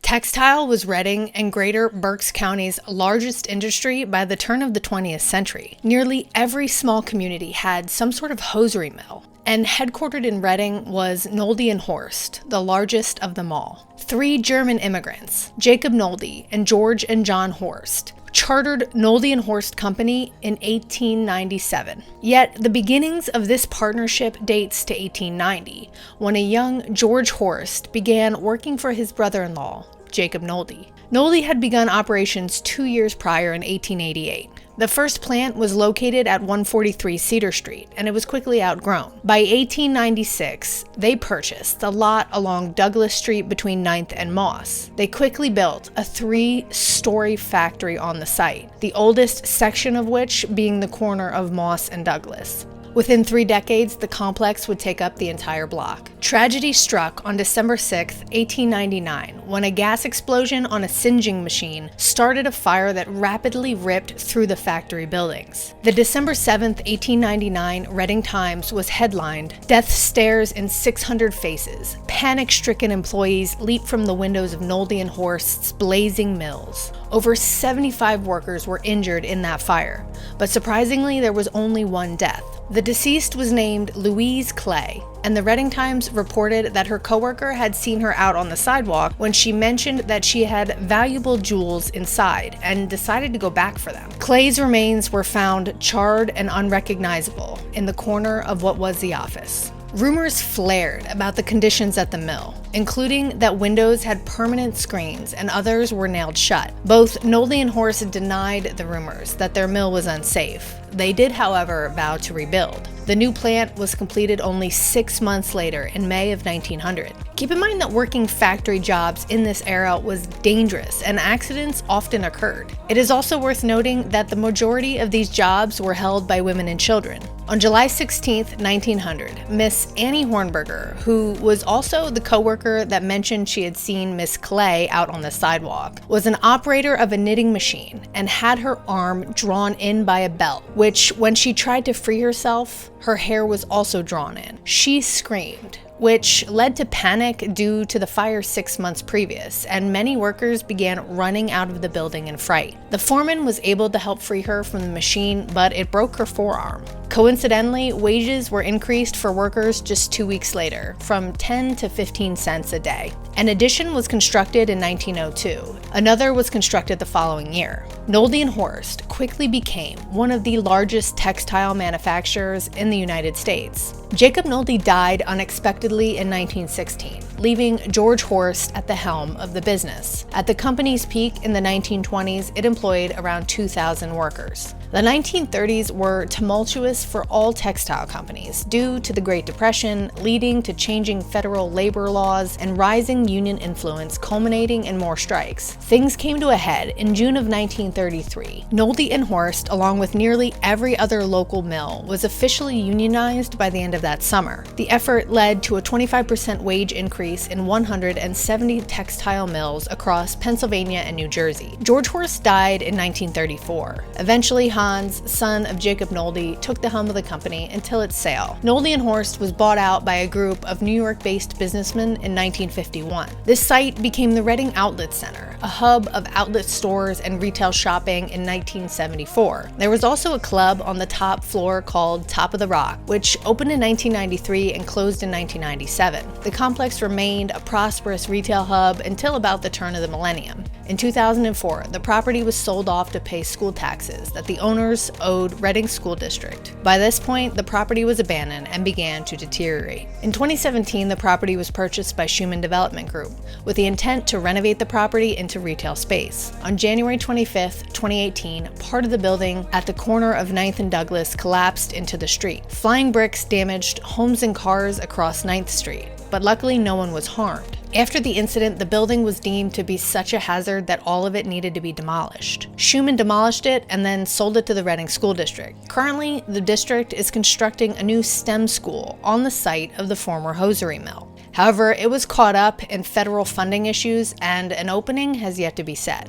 Textile was Reading and Greater Berks County's largest industry by the turn of the 20th century. Nearly every small community had some sort of hosiery mill, and headquartered in Reading was Nolde and Horst, the largest of them all. 3 German immigrants, Jacob Nolde and George and John Horst, chartered Nolde and Horst Company in 1897. Yet the beginnings of this partnership dates to 1890, when a young George Horst began working for his brother-in-law, Jacob Nolde. Nolde had begun operations 2 years prior in 1888. The first plant was located at 143 Cedar Street, and it was quickly outgrown. By 1896, they purchased the lot along Douglas Street between 9th and Moss. They quickly built a 3-story factory on the site, the oldest section of which being the corner of Moss and Douglas. Within 3 decades, the complex would take up the entire block. Tragedy struck on December 6, 1899, when a gas explosion on a singeing machine started a fire that rapidly ripped through the factory buildings. The December 7, 1899 Reading Times was headlined, "Death Stares in 600 Faces. Panic-stricken employees leap from the windows of Nolde and Horst's blazing mills." Over 75 workers were injured in that fire, but surprisingly there was only one death. The deceased was named Louise Clay, and the Reading Times reported that her coworker had seen her out on the sidewalk when she mentioned that she had valuable jewels inside and decided to go back for them. Clay's remains were found charred and unrecognizable in the corner of what was the office. Rumors flared about the conditions at the mill, including that windows had permanent screens and others were nailed shut. Both Nolde and Horst denied the rumors that their mill was unsafe. They did, however, vow to rebuild. The new plant was completed only 6 months later, in May of 1900. Keep in mind that working factory jobs in this era was dangerous and accidents often occurred. It is also worth noting that the majority of these jobs were held by women and children. On July 16, 1900, Miss Annie Hornberger, who was also the coworker that mentioned she had seen Miss Clay out on the sidewalk, was an operator of a knitting machine and had her arm drawn in by a belt, which, when she tried to free herself, her hair was also drawn in. She screamed, which led to panic due to the fire 6 months previous, and many workers began running out of the building in fright. The foreman was able to help free her from the machine, but it broke her forearm. Coincidentally, wages were increased for workers just 2 weeks later, from 10 to 15 cents a day. An addition was constructed in 1902. Another was constructed the following year. Nolde and Horst quickly became one of the largest textile manufacturers in the United States. Jacob Nolde died unexpectedly in 1916, leaving George Horst at the helm of the business. At the company's peak in the 1920s, it employed around 2,000 workers. The 1930s were tumultuous for all textile companies due to the Great Depression, leading to changing federal labor laws and rising union influence culminating in more strikes. Things came to a head in June of 1933. Nolde and Horst, along with nearly every other local mill, was officially unionized by the end of that summer. The effort led to a 25% wage increase in 170 textile mills across Pennsylvania and New Jersey. George Horst died in 1934. Eventually, Hans, son of Jacob Nolde, took the helm of the company until its sale. Nolde and Horst was bought out by a group of New York-based businessmen in 1951. This site became the Reading Outlet Center, a hub of outlet stores and retail shopping in 1974. There was also a club on the top floor called Top of the Rock, which opened in 1993 and closed in 1997. The complex remained a prosperous retail hub until about the turn of the millennium. In 2004, the property was sold off to pay school taxes that the owners owed Reading School District. By this point, the property was abandoned and began to deteriorate. In 2017, the property was purchased by Schumann Development Group with the intent to renovate the property into retail space. On January 25, 2018, part of the building at the corner of 9th and Douglas collapsed into the street. Flying bricks damaged homes and cars across 9th Street, but luckily no one was harmed. After the incident, the building was deemed to be such a hazard that all of it needed to be demolished. Schumann demolished it and then sold it to the Reading School District. Currently, the district is constructing a new STEM school on the site of the former hosiery mill. However, it was caught up in federal funding issues and an opening has yet to be set.